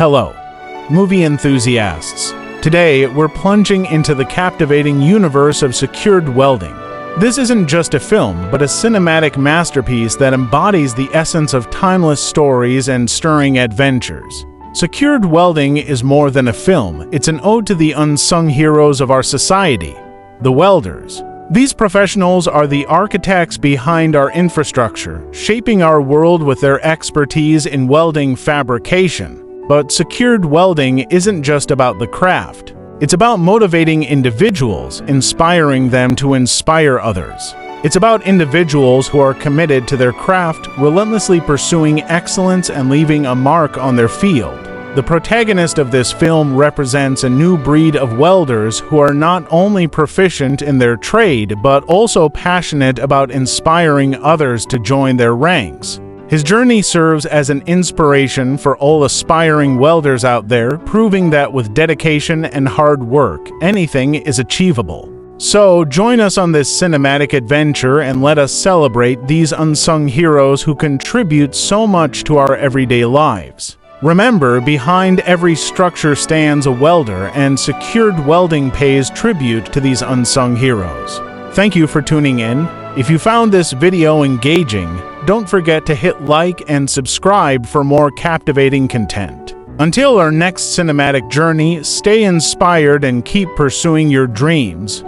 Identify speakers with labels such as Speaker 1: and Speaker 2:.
Speaker 1: Hello, movie enthusiasts. Today, we're plunging into the captivating universe of secured welding. This isn't just a film, but a cinematic masterpiece that embodies the essence of timeless stories and stirring adventures. Secured welding is more than a film, it's an ode to the unsung heroes of our society, the welders. These professionals are the architects behind our infrastructure, shaping our world with their expertise in welding fabrication. But secured welding isn't just about the craft. It's about motivating individuals, inspiring them to inspire others. It's about individuals who are committed to their craft, relentlessly pursuing excellence and leaving a mark on their field. The protagonist of this film represents a new breed of welders who are not only proficient in their trade, but also passionate about inspiring others to join their ranks. His journey serves as an inspiration for all aspiring welders out there, proving that with dedication and hard work, anything is achievable. So, join us on this cinematic adventure and let us celebrate these unsung heroes who contribute so much to our everyday lives. Remember, behind every structure stands a welder, and secured welding pays tribute to these unsung heroes. Thank you for tuning in. If you found this video engaging, don't forget to hit like and subscribe for more captivating content. Until our next cinematic journey, stay inspired and keep pursuing your dreams.